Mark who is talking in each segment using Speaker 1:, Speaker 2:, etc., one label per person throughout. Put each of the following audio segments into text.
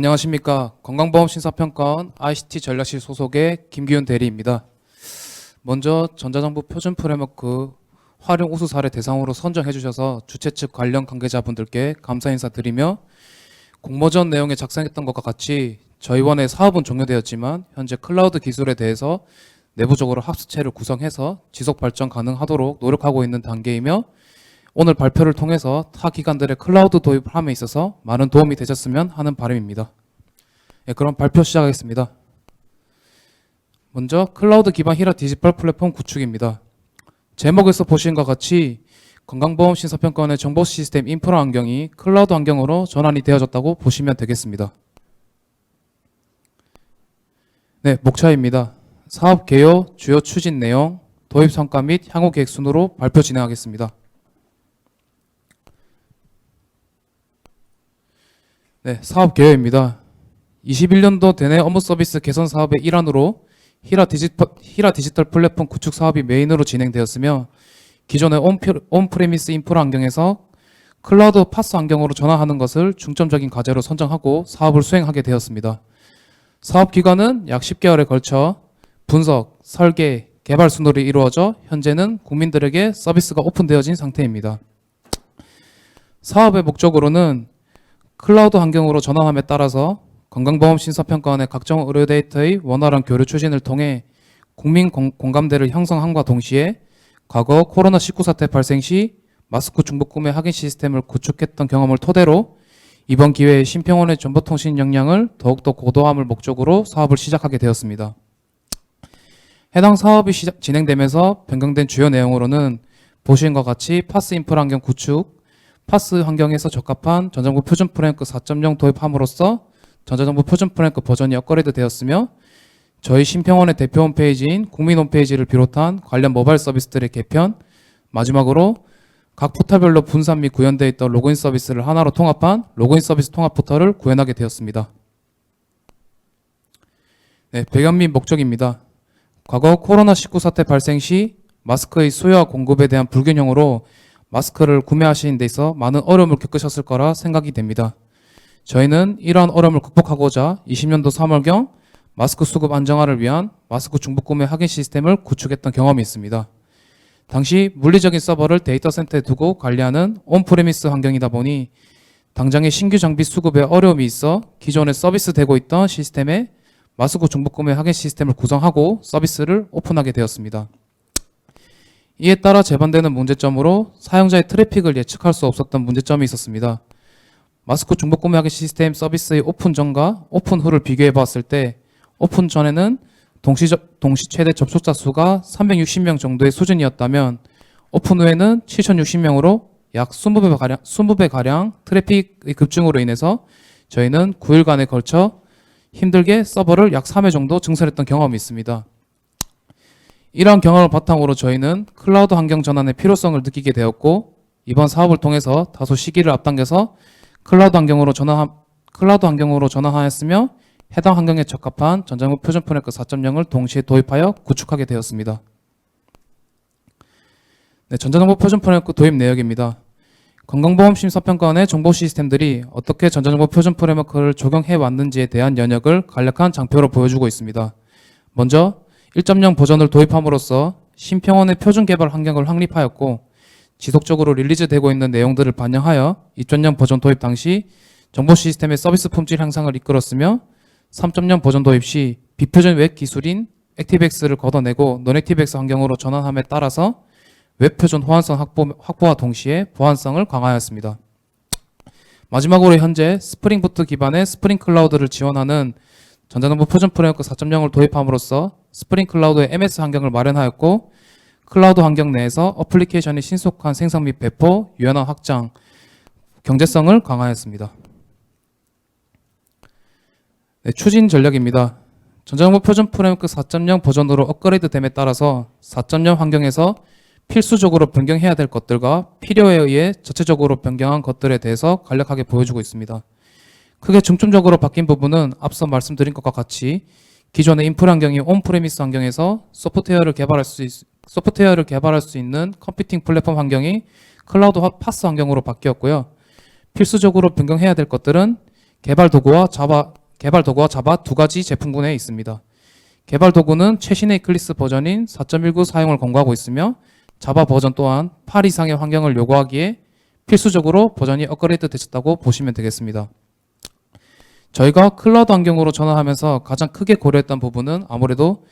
Speaker 1: 안녕하십니까. 건강보험심사평가원 ICT 전략실 소속의 김기훈 대리입니다. 먼저 전자정부 표준 프레임워크 활용 우수 사례 대상으로 선정해 주셔서 주최 측 관련 관계자분들께 감사 인사드리며, 공모전 내용에 작성했던 것과 같이 저희 원의 사업은 종료되었지만 현재 클라우드 기술에 대해서 내부적으로 합수체를 구성해서 지속 발전 가능하도록 노력하고 있는 단계이며, 오늘 발표를 통해서 타 기관들의 클라우드 도입함에 있어서 많은 도움이 되셨으면 하는 바람입니다. 그럼 발표 시작하겠습니다. 먼저 클라우드 기반 히라 디지털 플랫폼 구축입니다. 제목에서 보신 것 같이 건강보험 심사평가원의 정보 시스템 인프라 환경이 클라우드 환경으로 전환이 되어졌다고 보시면 되겠습니다. 네, 목차입니다. 사업 개요, 주요 추진 내용, 도입 성과 및 향후 계획 순으로 발표 진행하겠습니다. 네, 사업 개요입니다. 21년도 대내 업무 서비스 개선 사업의 일환으로 히라 디지털 플랫폼 구축 사업이 메인으로 진행되었으며, 기존의 온프레미스 인프라 환경에서 클라우드 파스 환경으로 전환하는 것을 중점적인 과제로 선정하고 사업을 수행하게 되었습니다. 사업 기간은 약 10개월에 걸쳐 분석, 설계, 개발 순으로 이루어져 현재는 국민들에게 서비스가 오픈되어진 상태입니다. 사업의 목적으로는 클라우드 환경으로 전환함에 따라서 건강보험 심사평가원의 각종 의료 데이터의 원활한 교류 추진을 통해 국민 공감대를 형성함과 동시에 과거 코로나19 사태 발생 시 마스크 중복 구매 확인 시스템을 구축했던 경험을 토대로 이번 기회에 심평원의 정보통신 역량을 더욱더 고도함을 목적으로 사업을 시작하게 되었습니다. 해당 사업이 진행되면서 변경된 주요 내용으로는 보신 것 같이 파스 인프라 환경 구축, 파스 환경에서 적합한 전자정부 표준 프레임워크 4.0 도입함으로써 전자정부 표준 프레임워크 버전이 업그레이드 되었으며, 저희 심평원의 대표 홈페이지인 국민 홈페이지를 비롯한 관련 모바일 서비스들의 개편, 마지막으로 각 포털별로 분산 및 구현되어 있던 로그인 서비스를 하나로 통합한 로그인 서비스 통합 포털을 구현하게 되었습니다. 네, 배경 및 목적입니다. 과거 코로나19 사태 발생 시 마스크의 수요와 공급에 대한 불균형으로 마스크를 구매하시는 데 있어 많은 어려움을 겪으셨을 거라 생각이 됩니다. 저희는 이러한 어려움을 극복하고자 20년도 3월경 마스크 수급 안정화를 위한 마스크 중복 구매 확인 시스템을 구축했던 경험이 있습니다. 당시 물리적인 서버를 데이터 센터에 두고 관리하는 온프레미스 환경이다 보니 당장의 신규 장비 수급에 어려움이 있어 기존에 서비스되고 있던 시스템에 마스크 중복 구매 확인 시스템을 구성하고 서비스를 오픈하게 되었습니다. 이에 따라 제반되는 문제점으로 사용자의 트래픽을 예측할 수 없었던 문제점이 있었습니다. 마스크 중복 구매 확인 시스템 서비스의 오픈 전과 오픈 후를 비교해 봤을 때, 오픈 전에는 동시 최대 접속자 수가 360명 정도의 수준이었다면 오픈 후에는 7060명으로 약 20배가량 트래픽의 급증으로 인해서 저희는 9일간에 걸쳐 힘들게 서버를 약 3회 정도 증설했던 경험이 있습니다. 이러한 경험을 바탕으로 저희는 클라우드 환경 전환의 필요성을 느끼게 되었고, 이번 사업을 통해서 다소 시기를 앞당겨서 클라우드 환경으로 전환하였으며, 해당 환경에 적합한 전자정부 표준 프레임워크 4.0을 동시에 도입하여 구축하게 되었습니다. 네, 전자정부 표준 프레임워크 도입 내역입니다. 건강보험 심사평가원의 정보 시스템들이 어떻게 전자정부 표준 프레임워크를 적용해 왔는지에 대한 연역을 간략한 장표로 보여주고 있습니다. 먼저 1.0 버전을 도입함으로써 심평원의 표준 개발 환경을 확립하였고, 지속적으로 릴리즈되고 있는 내용들을 반영하여 2.0 버전 도입 당시 정보 시스템의 서비스 품질 향상을 이끌었으며, 3.0 버전 도입 시 비표준 웹 기술인 액티브엑스를 걷어내고 논액티브엑스 환경으로 전환함에 따라서 웹 표준 호환성 확보와 동시에 보안성을 강화하였습니다. 마지막으로 현재 스프링부트 기반의 스프링 클라우드를 지원하는 전자정부 표준 프레임워크 4.0을 도입함으로써 스프링 클라우드의 MS 환경을 마련하였고, 클라우드 환경 내에서 어플리케이션의 신속한 생성 및 배포, 유연한 확장, 경제성을 강화하였습니다. 네, 추진 전략입니다. 전자정부 표준 프레임워크 4.0 버전으로 업그레이드됨에 따라서 4.0 환경에서 필수적으로 변경해야 될 것들과 필요에 의해 자체적으로 변경한 것들에 대해서 간략하게 보여주고 있습니다. 크게 중점적으로 바뀐 부분은 앞서 말씀드린 것과 같이 기존의 인프라 환경이 온프레미스 환경에서 소프트웨어를 개발할 수 있는 컴퓨팅 플랫폼 환경이 클라우드 파스 환경으로 바뀌었고요. 필수적으로 변경해야 될 것들은 개발 도구와 자바 두 가지 제품군에 있습니다. 개발 도구는 최신의 이클립스 버전인 4.19 사용을 권고하고 있으며 자바 버전 또한 8 이상의 환경을 요구하기에 필수적으로 버전이 업그레이드 되셨다고 보시면 되겠습니다. 저희가 클라우드 환경으로 전환하면서 가장 크게 고려했던 부분은 아무래도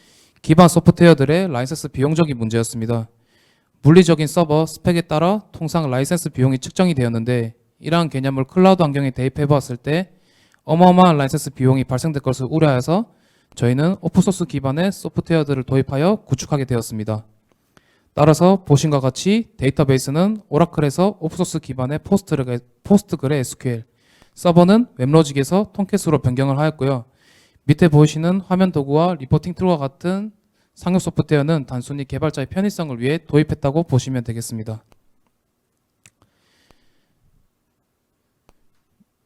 Speaker 1: 기반 소프트웨어들의 라이센스 비용적인 문제였습니다. 물리적인 서버 스펙에 따라 통상 라이센스 비용이 측정이 되었는데 이러한 개념을 클라우드 환경에 대입해 보았을 때 어마어마한 라이센스 비용이 발생될 것을 우려하여서 저희는 오픈소스 기반의 소프트웨어들을 도입하여 구축하게 되었습니다. 따라서 보신과 같이 데이터베이스는 오라클에서 오픈소스 기반의 포스트그레 SQL, 서버는 웹로직에서 톰캣으로 변경을 하였고요. 밑에 보이시는 화면 도구와 리포팅 툴과 같은 상용 소프트웨어는 단순히 개발자의 편의성을 위해 도입했다고 보시면 되겠습니다.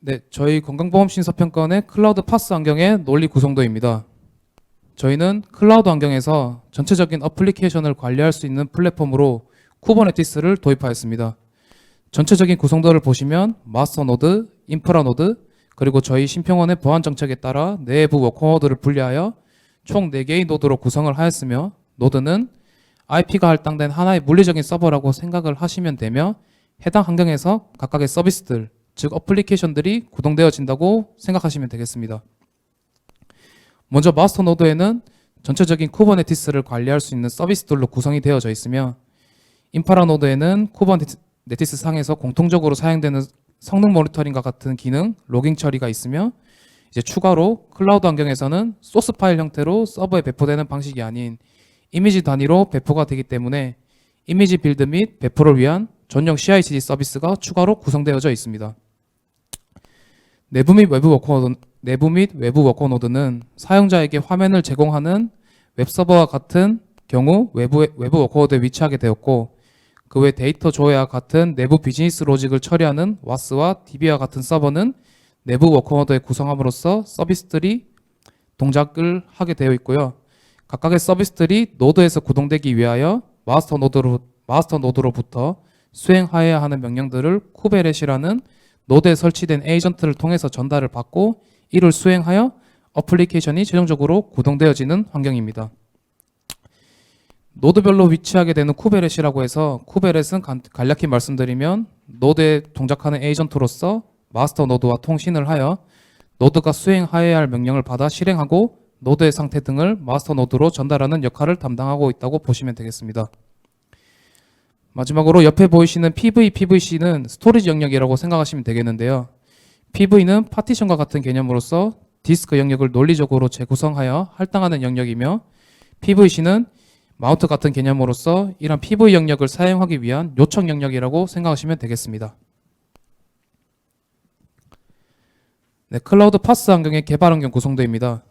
Speaker 1: 네, 저희 건강보험 심사평가원의 클라우드 파스 환경의 논리 구성도입니다. 저희는 클라우드 환경에서 전체적인 어플리케이션을 관리할 수 있는 플랫폼으로 쿠버네티스를 도입하였습니다. 전체적인 구성도를 보시면 마스터 노드, 인프라 노드, 그리고 저희 심평원의 보안 정책에 따라 내부 워커노드를 분리하여 총 4개의 노드로 구성을 하였으며 노드는 IP가 할당된 하나의 물리적인 서버라고 생각을 하시면 되며 해당 환경에서 각각의 서비스들, 즉 어플리케이션들이 구동되어진다고 생각하시면 되겠습니다. 먼저 마스터 노드에는 전체적인 쿠버네티스를 관리할 수 있는 서비스들로 구성이 되어져 있으며 인프라 노드에는 쿠버네티스 상에서 공통적으로 사용되는 성능 모니터링과 같은 기능, 로깅 처리가 있으며 이제 추가로 클라우드 환경에서는 소스 파일 형태로 서버에 배포되는 방식이 아닌 이미지 단위로 배포가 되기 때문에 이미지 빌드 및 배포를 위한 전용 CI/CD 서비스가 추가로 구성되어져 있습니다. 내부 및 외부 워커노드는 사용자에게 화면을 제공하는 웹서버와 같은 경우 외부 워커노드에 위치하게 되었고 그 외 데이터 조회와 같은 내부 비즈니스 로직을 처리하는 WAS와 DB와 같은 서버는 내부 워커노드에 구성함으로써 서비스들이 동작을 하게 되어 있고요. 각각의 서비스들이 노드에서 구동되기 위하여 마스터 노드로부터 수행하여야 하는 명령들을 쿠베렛이라는 노드에 설치된 에이전트를 통해서 전달을 받고 이를 수행하여 어플리케이션이 최종적으로 구동되어지는 환경입니다. 노드별로 위치하게 되는 쿠베렛이라고 해서 쿠베렛은 간략히 말씀드리면 노드에 동작하는 에이전트로서 마스터 노드와 통신을 하여 노드가 수행하여야 할 명령을 받아 실행하고 노드의 상태 등을 마스터 노드로 전달하는 역할을 담당하고 있다고 보시면 되겠습니다. 마지막으로 옆에 보이시는 PVC는 스토리지 영역이라고 생각하시면 되겠는데요. PV는 파티션과 같은 개념으로서 디스크 영역을 논리적으로 재구성하여 할당하는 영역이며 PVC는 마운트 같은 개념으로서 이런 PV 영역을 사용하기 위한 요청 영역이라고 생각하시면 되겠습니다. 네, 클라우드 파스 환경의 개발 환경 구성도입니다.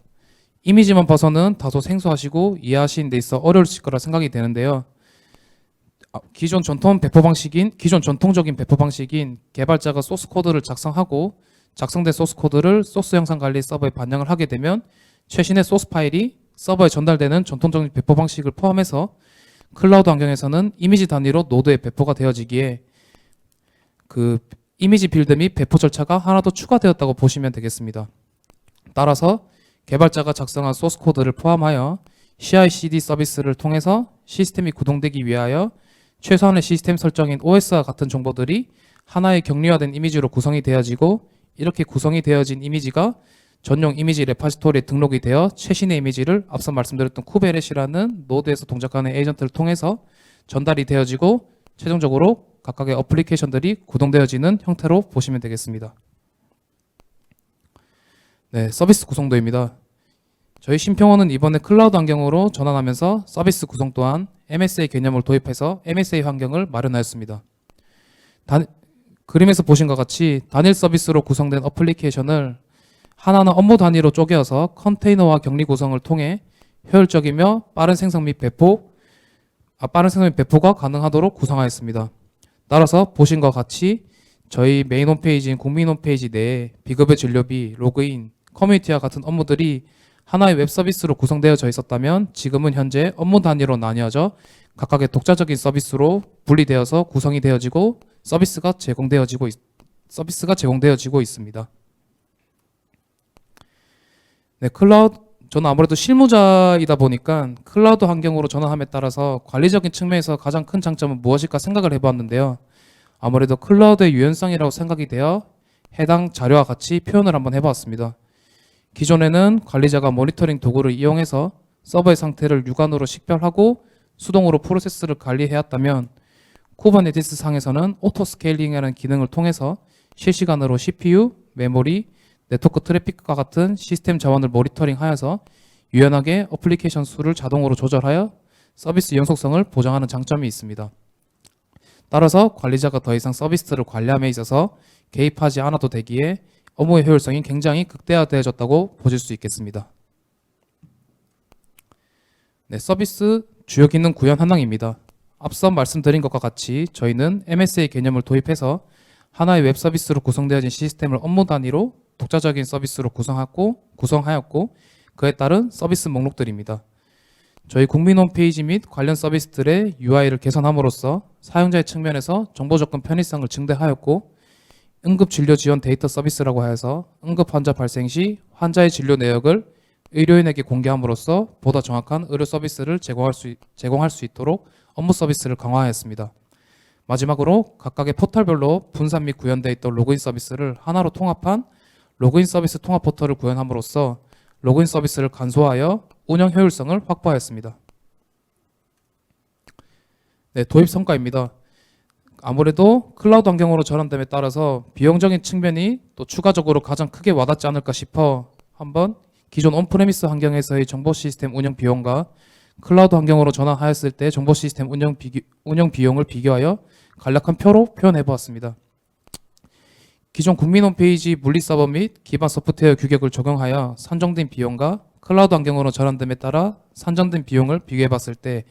Speaker 1: 이미지만 봐서는 다소 생소하시고 이해하시는 데 있어 어려우실 거라 생각이 되는데요. 기존 전통적인 배포 방식인 개발자가 소스 코드를 작성하고 작성된 소스 코드를 소스 영상 관리 서버에 반영을 하게 되면 최신의 소스 파일이 서버에 전달되는 전통적인 배포 방식을 포함해서 클라우드 환경에서는 이미지 단위로 노드에 배포가 되어지기에 그 이미지 빌드 및 배포 절차가 하나 더 추가되었다고 보시면 되겠습니다. 따라서 개발자가 작성한 소스 코드를 포함하여 CI/CD 서비스를 통해서 시스템이 구동되기 위하여 최소한의 시스템 설정인 OS와 같은 정보들이 하나의 격리화된 이미지로 구성이 되어지고 이렇게 구성이 되어진 이미지가 전용 이미지 레파지토리에 등록이 되어 최신의 이미지를 앞서 말씀드렸던 쿠베렛이라는 노드에서 동작하는 에이전트를 통해서 전달이 되어지고 최종적으로 각각의 어플리케이션들이 구동되어지는 형태로 보시면 되겠습니다. 네, 서비스 구성도입니다. 저희 심평원은 이번에 클라우드 환경으로 전환하면서 서비스 구성 또한 MSA 개념을 도입해서 MSA 환경을 마련하였습니다. 그림에서 보신 것 같이 단일 서비스로 구성된 어플리케이션을 하나하나 업무 단위로 쪼개어서 컨테이너와 격리 구성을 통해 효율적이며 빠른 생성 및 배포가 가능하도록 구성하였습니다. 따라서 보신 것 같이 저희 메인 홈페이지인 국민 홈페이지 내에 비급여 진료비, 로그인, 커뮤니티와 같은 업무들이 하나의 웹 서비스로 구성되어져 있었다면 지금은 현재 업무 단위로 나뉘어져 각각의 독자적인 서비스로 분리되어서 구성이 되어지고 서비스가 제공되어지고 있습니다. 네, 저는 아무래도 실무자이다 보니까 클라우드 환경으로 전환함에 따라서 관리적인 측면에서 가장 큰 장점은 무엇일까 생각을 해보았는데요. 아무래도 클라우드의 유연성이라고 생각이 되어 해당 자료와 같이 표현을 한번 해보았습니다. 기존에는 관리자가 모니터링 도구를 이용해서 서버의 상태를 육안으로 식별하고 수동으로 프로세스를 관리해왔다면 쿠버네티스 상에서는 오토 스케일링이라는 기능을 통해서 실시간으로 CPU, 메모리, 네트워크 트래픽과 같은 시스템 자원을 모니터링하여서 유연하게 어플리케이션 수를 자동으로 조절하여 서비스 연속성을 보장하는 장점이 있습니다. 따라서 관리자가 더 이상 서비스를 관리함에 있어서 개입하지 않아도 되기에 업무의 효율성이 굉장히 극대화되어졌다고 보실 수 있겠습니다. 네, 서비스 주요 기능 구현 한낭입니다. 앞서 말씀드린 것과 같이 저희는 MSA 개념을 도입해서 하나의 웹 서비스로 구성되어진 시스템을 업무 단위로 독자적인 서비스로 구성하였고 그에 따른 서비스 목록들입니다. 저희 국민 홈페이지 및 관련 서비스들의 UI를 개선함으로써 사용자의 측면에서 정보 접근 편의성을 증대하였고 응급진료 지원 데이터 서비스라고 하여서 응급 환자 발생 시 환자의 진료 내역을 의료인에게 공개함으로써 보다 정확한 의료 서비스를 제공할 수 있도록 업무 서비스를 강화하였습니다. 마지막으로 각각의 포털별로 분산 및 구현되어 있던 로그인 서비스를 하나로 통합한 로그인 서비스 통합 포털을 구현함으로써 로그인 서비스를 간소화하여 운영 효율성을 확보하였습니다. 네, 도입 성과입니다. 아무래도 클라우드 환경으로 전환됨에 따라서 비용적인 측면이 또 추가적으로 가장 크게 와닿지 않을까 싶어 한번 기존 온프레미스 환경에서의 정보 시스템 운영 비용과 클라우드 환경으로 전환하였을 때 정보 시스템 운영 비용을 비교하여 간략한 표로 표현해 보았습니다. 기존 국민 홈페이지 물리 서버 및 기반 소프트웨어 규격을 적용하여 산정된 비용과 클라우드 환경으로 전환됨에 따라 산정된 비용을 비교해 봤을 때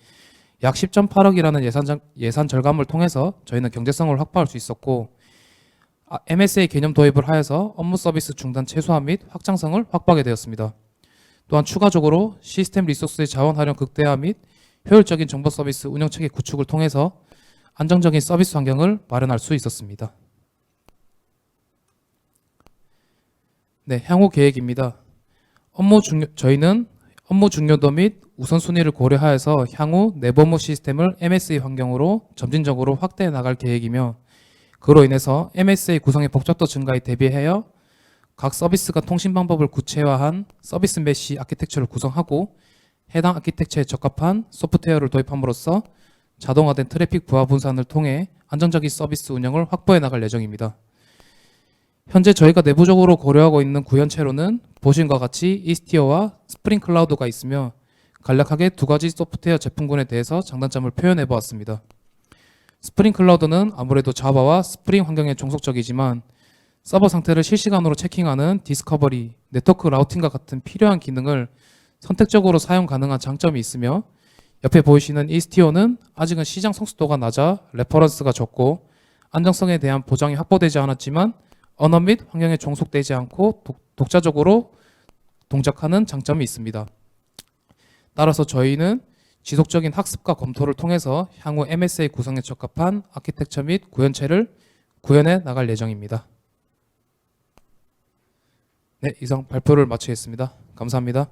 Speaker 1: 약 10.8억이라는 예산 절감을 통해서 저희는 경제성을 확보할 수 있었고 MSA 개념 도입을 하여서 업무 서비스 중단 최소화 및 확장성을 확보하게 되었습니다. 또한 추가적으로 시스템 리소스의 자원 활용 극대화 및 효율적인 정보 서비스 운영 체계 구축을 통해서 안정적인 서비스 환경을 마련할 수 있었습니다. 네, 향후 계획입니다. 저희는 업무 중요도 및 우선순위를 고려하여서 향후 내부 업무 시스템을 MSA 환경으로 점진적으로 확대해 나갈 계획이며 그로 인해서 MSA 구성의 복잡도 증가에 대비하여 각 서비스가 통신 방법을 구체화한 서비스 메시 아키텍처를 구성하고 해당 아키텍처에 적합한 소프트웨어를 도입함으로써 자동화된 트래픽 부하 분산을 통해 안정적인 서비스 운영을 확보해 나갈 예정입니다. 현재 저희가 내부적으로 고려하고 있는 구현체로는 보신과 같이 이스티어와 스프링 클라우드가 있으며 간략하게 두 가지 소프트웨어 제품군에 대해서 장단점을 표현해 보았습니다. 스프링 클라우드는 아무래도 자바와 스프링 환경에 종속적이지만 서버 상태를 실시간으로 체킹하는 디스커버리, 네트워크 라우팅과 같은 필요한 기능을 선택적으로 사용 가능한 장점이 있으며 옆에 보이시는 이스티어는 아직은 시장 성숙도가 낮아 레퍼런스가 적고 안정성에 대한 보장이 확보되지 않았지만 언어 및 환경에 종속되지 않고 독자적으로 동작하는 장점이 있습니다. 따라서 저희는 지속적인 학습과 검토를 통해서 향후 MSA 구성에 적합한 아키텍처 및 구현체를 구현해 나갈 예정입니다. 네, 이상 발표를 마치겠습니다. 감사합니다.